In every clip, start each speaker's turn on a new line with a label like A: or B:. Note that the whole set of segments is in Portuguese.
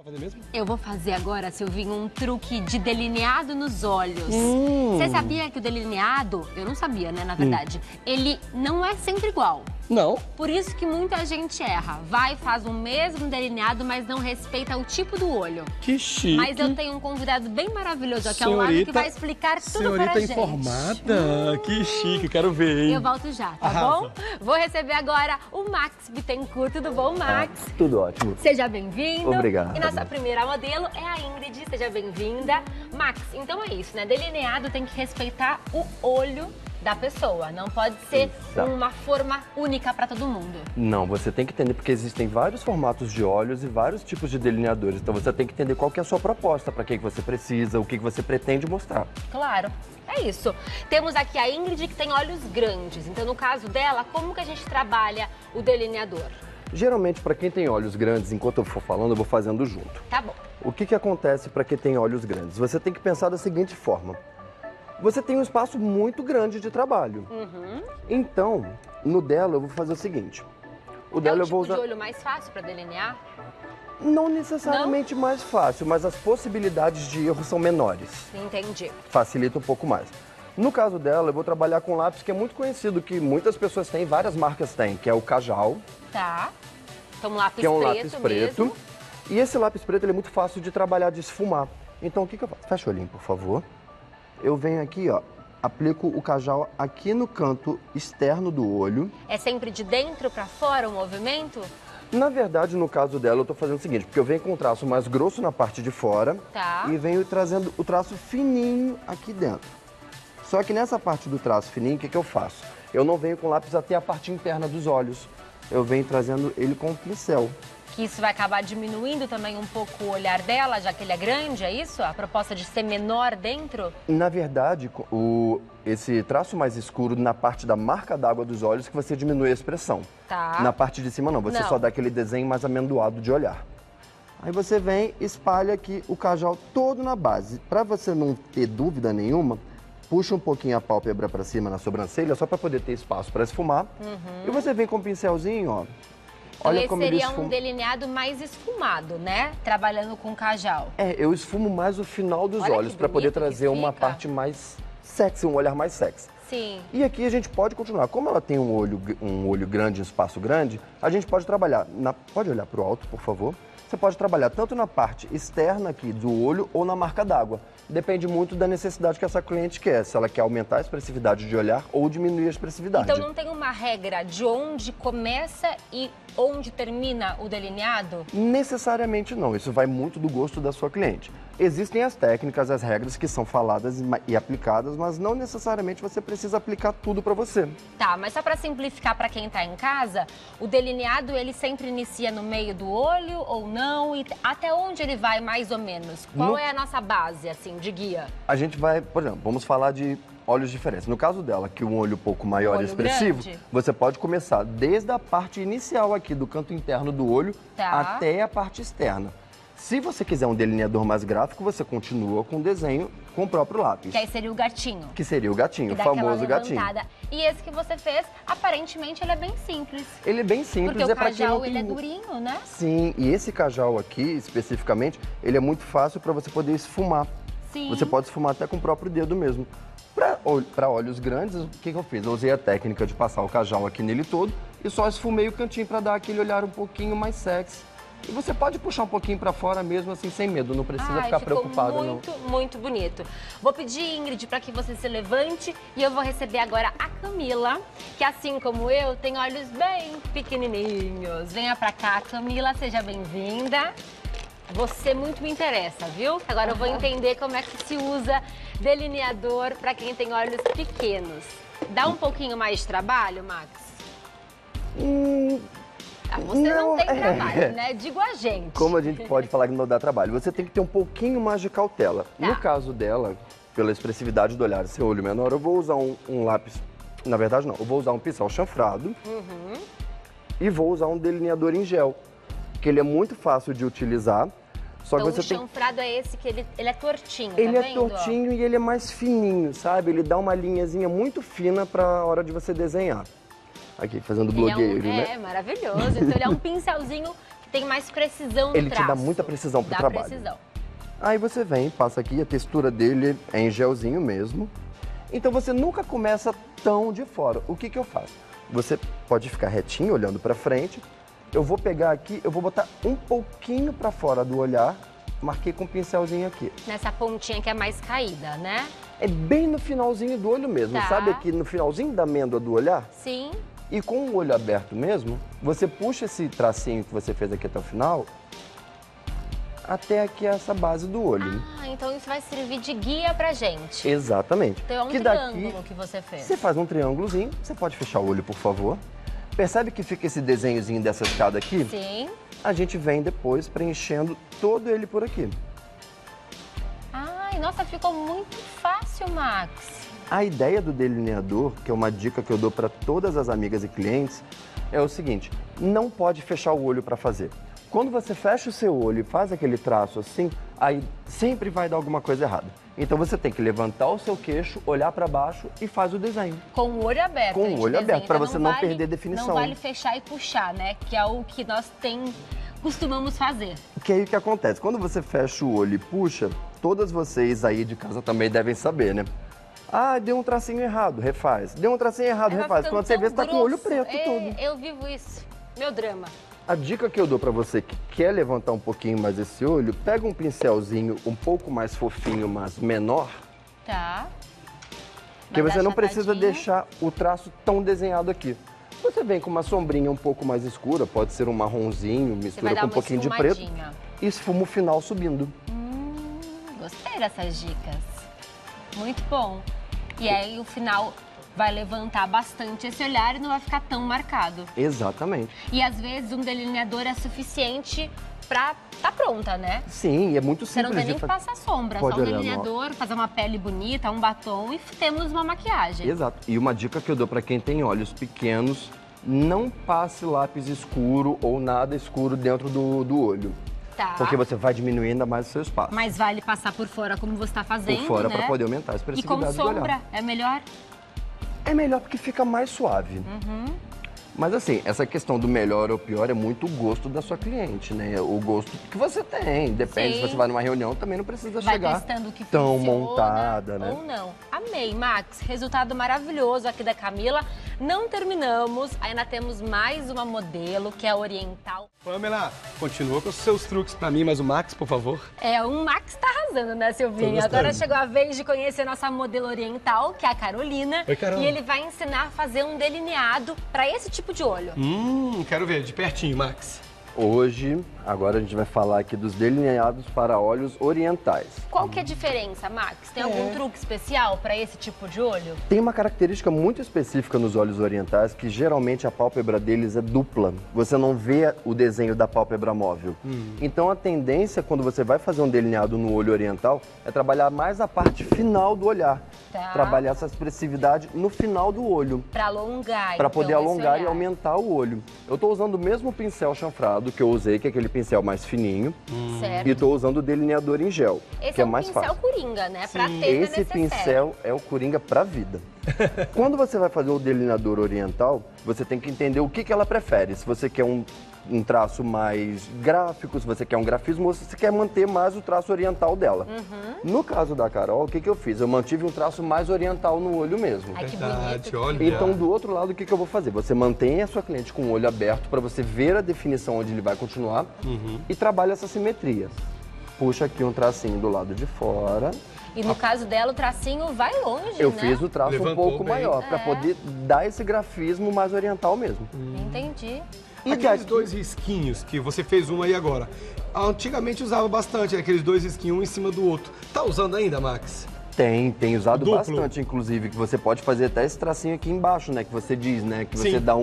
A: Vai fazer mesmo?
B: Eu vou fazer agora, Silvinho, um truque de delineado nos olhos. Você sabia que o delineado, eu não sabia, né, na verdade, ele não é sempre igual.
A: Não.
B: Por isso que muita gente erra. Vai, faz o mesmo delineado, mas não respeita o tipo do olho.
A: Que chique.
B: Mas eu tenho um convidado bem maravilhoso aqui ao lado que vai explicar tudo para a gente.
A: Informada. Que chique, quero ver, hein?
B: Eu volto já, tá bom? Vou receber agora o Max Bittencourt. Tudo bom, Max?
C: Tudo ótimo.
B: Seja bem-vindo.
C: Obrigado.
B: E nossa primeira modelo é a Ingrid. Seja bem-vinda. Max, então é isso, né? Delineado tem que respeitar o olho da pessoa. Não pode ser uma forma única para todo mundo.
C: Não, você tem que entender, porque existem vários formatos de olhos e vários tipos de delineadores. Então você tem que entender qual que é a sua proposta, para que você precisa, o que você pretende mostrar.
B: Claro. É isso. Temos aqui a Ingrid, que tem olhos grandes. Então, no caso dela, como que a gente trabalha o delineador?
C: Geralmente, para quem tem olhos grandes, enquanto eu for falando, eu vou fazendo junto.
B: Tá bom.
C: O que acontece para quem tem olhos grandes? Você tem que pensar da seguinte forma. Você tem um espaço muito grande de trabalho. Então, no dela, eu vou fazer o seguinte. O dela eu vou usar...
B: de olho mais fácil para delinear?
C: Não necessariamente mais fácil, mas as possibilidades de erro são menores.
B: Entendi.
C: Facilita um pouco mais. No caso dela, eu vou trabalhar com um lápis que é muito conhecido, que muitas pessoas têm, várias marcas têm, que é o Kajal.
B: Tá. Então, um lápis
C: que é um
B: preto
C: lápis preto.
B: mesmo.
C: E esse lápis preto ele é muito fácil de trabalhar, de esfumar. Então, o que eu faço? Fecha o olhinho, por favor. Eu venho aqui, ó, aplico o Kajal aqui no canto externo do olho.
B: É sempre de dentro para fora o movimento?
C: Na verdade, no caso dela, eu tô fazendo o seguinte, porque eu venho com um traço mais grosso na parte de fora e venho trazendo o traço fininho aqui dentro. Só que nessa parte do traço fininho, o que eu faço? Eu não venho com lápis até a parte interna dos olhos. Eu venho trazendo ele com o pincel.
B: Que isso vai acabar diminuindo também um pouco o olhar dela, já que ele é grande, é isso? A proposta de ser menor dentro?
C: Na verdade, esse traço mais escuro na parte da marca d'água dos olhos que você diminui a expressão.
B: Tá.
C: Na parte de cima não, você só dá aquele desenho mais amendoado de olhar. Aí você vem, espalha aqui o Kajal todo na base. Para você não ter dúvida nenhuma, puxa um pouquinho a pálpebra para cima na sobrancelha, só para poder ter espaço para esfumar. E você vem com o pincelzinho, ó.
B: Então esse seria um delineado mais esfumado, né? Trabalhando com Kajal.
C: É, eu esfumo mais o final dos olhos para poder trazer uma parte mais sexy, um olhar mais sexy.
B: Sim.
C: E aqui a gente pode continuar. Como ela tem um olho grande, um espaço grande, a gente pode trabalhar. Pode olhar para o alto, por favor? Você pode trabalhar tanto na parte externa aqui do olho ou na marca d'água. Depende muito da necessidade que essa cliente quer, se ela quer aumentar a expressividade de olhar ou diminuir a expressividade.
B: Então não tem uma regra de onde começa e onde termina o delineado?
C: Necessariamente não, isso vai muito do gosto da sua cliente. Existem as técnicas, as regras que são faladas e aplicadas, mas não necessariamente você precisa aplicar tudo para você.
B: Tá, mas só para simplificar para quem está em casa, o delineado ele sempre inicia no meio do olho ou não? E até onde ele vai mais ou menos? Qual é a nossa base, assim, de guia?
C: A gente vai, por exemplo, vamos falar de olhos diferentes. No caso dela, que um olho um pouco maior e expressivo, você pode começar desde a parte inicial aqui do canto interno do olho até a parte externa. Se você quiser um delineador mais gráfico, você continua com o desenho com o próprio lápis.
B: Que aí seria o gatinho.
C: Que seria o gatinho, o famoso gatinho.
B: E esse que você fez, aparentemente, ele é bem simples.
C: Ele é bem simples.
B: Porque o Kajal, ele é durinho, né?
C: Sim, e esse Kajal aqui, especificamente, ele é muito fácil para você poder esfumar.
B: Sim.
C: Você pode esfumar até com o próprio dedo mesmo. Para olhos grandes, o que eu fiz? Eu usei a técnica de passar o Kajal aqui nele todo e só esfumei o cantinho para dar aquele olhar um pouquinho mais sexy. E você pode puxar um pouquinho para fora mesmo, assim, sem medo. Não precisa ficar preocupada, não.
B: Muito bonito. Vou pedir, Ingrid, para que você se levante e eu vou receber agora a Camila, que assim como eu, tem olhos bem pequenininhos. Venha para cá, Camila, seja bem-vinda. Você muito me interessa, viu? Agora eu vou entender como é que se usa delineador para quem tem olhos pequenos. Dá um pouquinho mais de trabalho, Max? Você não tem trabalho, né? Digo a gente.
C: Como a gente pode falar que não dá trabalho? Você tem que ter um pouquinho mais de cautela. No caso dela, pela expressividade do olhar e seu olho menor, eu vou usar um lápis... Na verdade, não. Eu vou usar um pincel chanfrado e vou usar um delineador em gel, que ele é muito fácil de utilizar. Só
B: então,
C: que você
B: o chanfrado é esse que ele é tortinho,
C: ele
B: tá vendo?
C: É tortinho e ele é mais fininho, sabe? Ele dá uma linhazinha muito fina para a hora de você desenhar. Aqui, fazendo blogueiro, né?
B: É maravilhoso. Então, ele é um pincelzinho que tem mais precisão no
C: Ele
B: traço.
C: te dá muita precisão pro trabalho.
B: Precisão.
C: Aí você vem, passa aqui, a textura dele é em gelzinho mesmo. Então você nunca começa tão de fora. O que eu faço? Você pode ficar retinho, olhando pra frente. Eu vou pegar aqui, eu vou botar um pouquinho pra fora do olhar. Marquei com um pincelzinho aqui.
B: Nessa pontinha que é mais caída, né?
C: É bem no finalzinho do olho mesmo.
B: Tá.
C: Sabe aqui no finalzinho da amêndoa do olhar?
B: Sim.
C: E com o olho aberto mesmo, você puxa esse tracinho que você fez aqui até o final, até aqui essa base do olho.
B: Ah, então isso vai servir de guia pra gente.
C: Exatamente.
B: Então é um
C: que
B: triângulo
C: daqui,
B: que você fez.
C: você faz um triângulozinho, você pode fechar o olho, por favor. Percebe que fica esse desenhozinho dessa escada aqui?
B: Sim.
C: A gente vem depois preenchendo todo ele por aqui.
B: Ai, nossa, ficou muito fácil, Max.
C: A ideia do delineador, que é uma dica que eu dou para todas as amigas e clientes, é o seguinte: não pode fechar o olho para fazer. Quando você fecha o seu olho e faz aquele traço assim, aí sempre vai dar alguma coisa errada. Então você tem que levantar o seu queixo, olhar para baixo e faz o desenho.
B: Com o olho aberto.
C: Com o olho aberto, para você não perder definição.
B: Não vale fechar e puxar, né? Que é o que nós costumamos fazer.
C: Que aí o que acontece? Quando você fecha o olho e puxa, todas vocês aí de casa também devem saber, né? Ah, deu um tracinho errado, refaz. Deu um tracinho errado, refaz. Quando você vê, você tá com o olho preto todo.
B: Eu vivo isso. Meu drama.
C: A dica que eu dou pra você que quer levantar um pouquinho mais esse olho, pega um pincelzinho um pouco mais fofinho, mas menor.
B: Tá.
C: Que você não precisa deixar o traço tão desenhado aqui. Você vem com uma sombrinha um pouco mais escura, pode ser um marronzinho, mistura com um pouquinho de preto. E esfuma o final subindo.
B: Gostei dessas dicas. Muito bom. E aí o final vai levantar bastante esse olhar e não vai ficar tão marcado.
C: Exatamente.
B: E às vezes um delineador é suficiente pra tá pronta, né?
C: Sim, é muito simples.
B: Você não tem nem que passar sombra, só um delineador, fazer uma pele bonita, um batom e temos uma maquiagem.
C: Exato. E uma dica que eu dou pra quem tem olhos pequenos, não passe lápis escuro ou nada escuro dentro do olho.
B: Tá.
C: Porque você vai diminuir ainda mais o seu espaço.
B: Mas vale passar por fora como você tá fazendo,
C: por fora,
B: né?
C: pra poder aumentar a expressividade do olhar.
B: E com sombra, é melhor?
C: É melhor porque fica mais suave. Mas assim, essa questão do melhor ou pior é muito o gosto da sua cliente, né? O gosto que você tem. Depende, se você vai numa reunião, também não precisa chegar tão montada, né?
B: Ou não. Amei, Max. Resultado maravilhoso aqui da Camila. Não terminamos, ainda temos mais uma modelo, que é a Oriental.
A: Pamela, continua com os seus truques pra mim, mas o Max, por favor.
B: O Max tá arrasando, né, Silvinho? Agora chegou a vez de conhecer nossa modelo oriental, que é a Carolina.
A: Oi, Carol.
B: E ele vai ensinar a fazer um delineado pra esse tipo de olho.
A: Quero ver, de pertinho, Max.
C: Hoje, agora a gente vai falar aqui dos delineados para olhos orientais.
B: Qual que é a diferença, Max? Tem algum truque especial para esse tipo de olho?
C: Tem uma característica muito específica nos olhos orientais, que geralmente a pálpebra deles é dupla. Você não vê o desenho da pálpebra móvel. Então a tendência, quando você vai fazer um delineado no olho oriental, é trabalhar mais a parte final do olhar.
B: Tá.
C: Trabalhar essa expressividade no final do olho.
B: Para alongar,
C: Para poder alongar
B: e
C: aumentar o olho. Eu estou usando o mesmo pincel chanfrado que eu usei, que é aquele pincel mais fininho.
B: Certo.
C: E estou usando o delineador em gel,
B: Esse
C: que é mais
B: pincel
C: fácil.
B: coringa, né? Pra ter
C: Esse pincel é o coringa pra vida. Quando você vai fazer o delineador oriental, você tem que entender o que ela prefere. Se você quer um traço mais gráfico, se você quer um grafismo, ou se você quer manter mais o traço oriental dela. No caso da Carol, o que eu fiz? Eu mantive um traço mais oriental no olho mesmo.
B: Ai, que bonito.
A: Olha.
C: Então, do outro lado, o que eu vou fazer? Você mantém a sua cliente com o olho aberto para você ver a definição onde ele vai continuar e trabalha essa simetria. Puxa aqui um tracinho do lado de fora.
B: E no caso dela, o tracinho vai longe,
C: Eu
B: né?
C: fiz o traço
A: Levantou
C: um pouco
A: bem.
C: maior, para poder dar esse grafismo mais oriental mesmo.
B: Entendi.
C: E
A: Aqueles
C: daqui,
A: dois risquinhos que você fez um aí agora. Antigamente usava bastante, aqueles dois risquinhos um em cima do outro. Tá usando ainda, Max?
C: tem usado
A: Duplo.
C: bastante, inclusive, que você pode fazer até esse tracinho aqui embaixo, né? Que você diz, né? Que você
A: Sim.
C: dá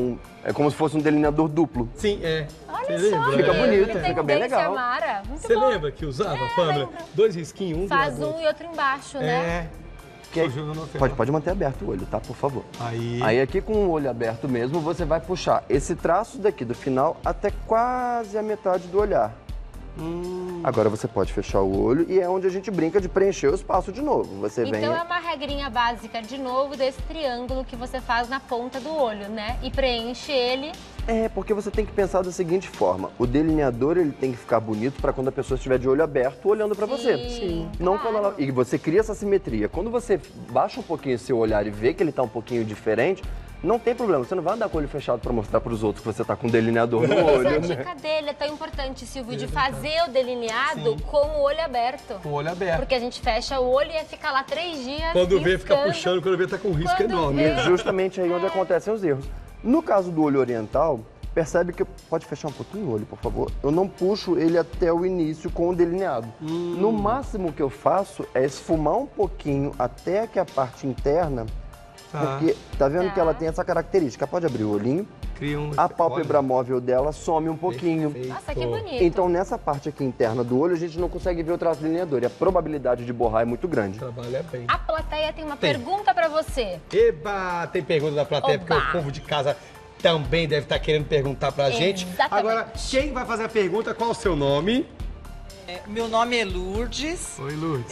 C: é como se fosse um delineador duplo.
A: Sim, é.
B: Olha
A: Você
B: só,
A: lembra?
C: Fica
B: ele
C: bonito,
B: tem
C: fica bem
B: tendência
C: legal.
B: Mara. Muito
A: Você
B: bom.
A: lembra que usava, Pamela?
B: lembro.
A: Dois risquinhos, um do
B: Faz
A: lado do
B: um e outro embaixo, né?
A: É.
C: Que
A: Tô jogando a ferro.
C: pode manter aberto o olho, tá? Por favor.
A: Aí.
C: Aí aqui com o olho aberto mesmo, você vai puxar esse traço daqui do final até quase a metade do olhar. Agora você pode fechar o olho e é onde a gente brinca de preencher o espaço de novo. Você vem...
B: Então é uma regrinha básica, de novo, desse triângulo que você faz na ponta do olho, né? E preenche ele
C: É, porque você tem que pensar da seguinte forma. O delineador, ele tem que ficar bonito para quando a pessoa estiver de olho aberto, olhando para você.
B: Sim,
C: Não
B: claro.
C: quando ela... E você cria essa simetria. Quando você baixa um pouquinho o seu olhar e vê que ele tá um pouquinho diferente, não tem problema. Você não vai andar com o olho fechado para mostrar para os outros que você tá com um delineador no
B: Essa
C: olho,
B: é a
C: né?
B: dica dele, é tão importante, Silvio, de fazer o delineado com o olho aberto.
A: Com o olho aberto.
B: Porque a gente fecha o olho e fica lá 3 dias
A: Quando vê, fica
B: riscando.
A: puxando, quando vê, tá com um risco
B: Quando
A: enorme.
B: vê-
C: E é justamente aí onde acontecem os erros. No caso do olho oriental, percebe que... Pode fechar um pouquinho o olho, por favor? Eu não puxo ele até o início com o delineado. No máximo que eu faço é esfumar um pouquinho até que a parte interna...
A: Tá.
C: Porque tá vendo
B: Tá.
C: que ela tem essa característica. Pode abrir o olhinho.
A: Cria um...
C: A pálpebra móvel dela some um pouquinho.
A: Perfeito.
B: Nossa, que bonito.
C: Então, nessa parte aqui interna do olho, a gente não consegue ver o traço delineador. E a probabilidade de borrar é muito grande.
A: Trabalha bem.
B: A plateia tem uma
A: Tem.
B: pergunta pra você.
A: Eba, tem pergunta da plateia,
B: Oba.
A: porque o povo de casa também deve estar querendo perguntar pra gente.
B: Exatamente.
A: Agora, quem vai fazer a pergunta, qual o seu nome?
D: Meu nome é Lourdes.
A: Oi, Lourdes.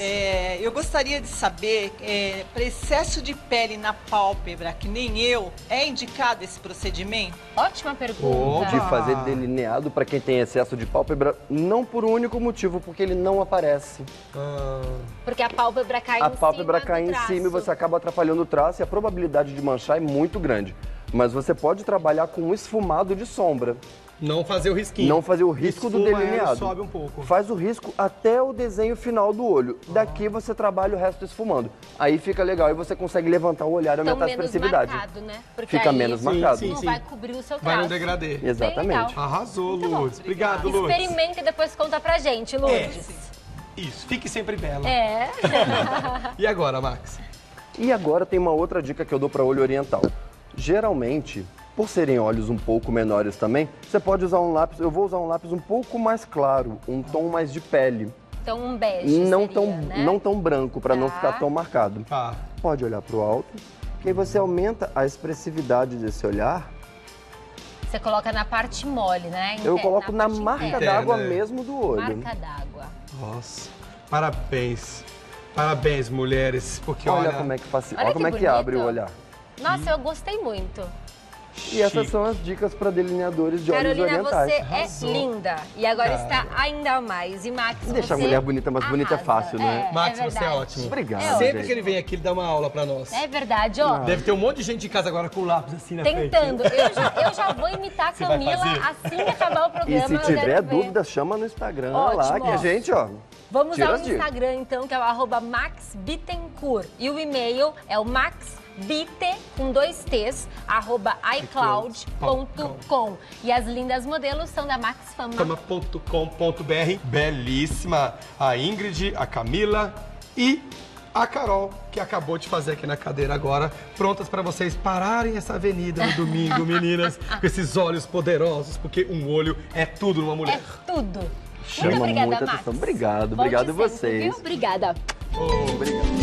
D: Eu gostaria de saber, para excesso de pele na pálpebra, que nem eu, é indicado esse procedimento?
B: Ótima pergunta.
C: De fazer delineado para quem tem excesso de pálpebra, não por um único motivo, porque ele não aparece.
B: Porque a pálpebra cai
C: A
B: em
C: pálpebra
B: cima
C: cai
B: do
C: em
B: traço.
C: cima e você acaba atrapalhando o traço e a probabilidade de manchar é muito grande. Mas você pode trabalhar com um esfumado de sombra.
A: Não fazer o risquinho.
C: Não fazer o risco do
A: Esfuma ela e
C: delineado.
A: sobe um pouco.
C: Faz o risco até o desenho final do olho. Daqui você trabalha o resto esfumando. Aí fica legal e você consegue levantar o olhar e
B: Então,
C: aumentar a
B: menos
C: expressividade.
B: marcado, né? Porque
C: Fica
B: aí
C: menos
A: Sim,
C: marcado.
A: sim,
B: não
A: sim.
B: vai cobrir o seu traço.
A: Vai no degradê.
C: Exatamente.
B: Bem legal.
A: Arrasou,
B: Muito bom.
A: Lourdes. Obrigado, Lourdes.
B: Experimenta e depois conta pra gente, Lourdes.
A: Isso, fique sempre bela.
B: É.
A: E agora, Max?
C: E agora tem uma outra dica que eu dou para olho oriental. Geralmente, por serem olhos um pouco menores também, você pode usar um lápis, eu vou usar um lápis um pouco mais claro, um tom mais de pele.
B: Então, um bege
C: Não
B: seria,
C: tão,
B: né?
C: não tão branco, para não
B: Tá.
C: ficar tão marcado.
A: Tá.
C: Pode olhar para o alto, que aí você aumenta a expressividade desse olhar.
B: Você coloca na parte mole, né?
C: Eu coloco na
B: parte
C: marca
B: interna.
C: d'água
A: Interna, é.
C: mesmo do olho.
B: Marca d'água.
A: Nossa, parabéns. Parabéns, mulheres, porque
C: Olha,
A: olha...
C: como é que faz,
B: Olha
C: olha
B: que
C: como é que
B: bonito.
C: abre o olhar.
B: Nossa, eu gostei muito.
C: E essas
A: chique.
C: são as dicas para delineadores de olhos
B: Carolina,
C: orientais.
B: você
A: Arrasou.
B: é linda. E agora
A: Cara.
B: está ainda mais. E Max,
C: Deixa a
B: você
C: mulher bonita, mas bonita é
B: arrasa.
C: fácil, né?
A: Max,
B: é
A: você é
B: verdade.
A: ótimo.
C: Obrigado,
B: É
A: Sempre
C: gente.
A: que ele vem aqui, ele dá uma aula pra nós.
B: É verdade, ó.
A: Deve ter um monte de gente em casa agora com lápis assim na frente.
B: Tentando. Eu já vou imitar a
A: Você vai
B: Camila
A: fazer?
B: assim que acabar o programa.
C: E se
B: eu
C: tiver
B: quero ver.
C: dúvida, chama no Instagram
B: Ótimo,
C: lá, que
B: ó.
C: a gente, ó.
B: Vamos
C: tira
B: ao
C: as dicas.
B: Instagram, então, que é o @maxbittencourt. E o e-mail é o maxbite, com 2 T's, @icloud.com. E as lindas modelos são da Max Fama.
A: Fama.com.br. Belíssima. A Ingrid, a Camila e a Carol, que acabou de fazer aqui na cadeira agora, prontas para vocês pararem essa avenida no domingo, meninas, com esses olhos poderosos, porque um olho é tudo numa
B: É
A: mulher.
B: tudo.
C: Chama
B: Muito obrigada,
C: muita
B: Max.
C: atenção. Obrigado,
B: Volte
C: obrigado
B: sempre,
C: vocês.
B: viu? Obrigada.
C: Obrigado.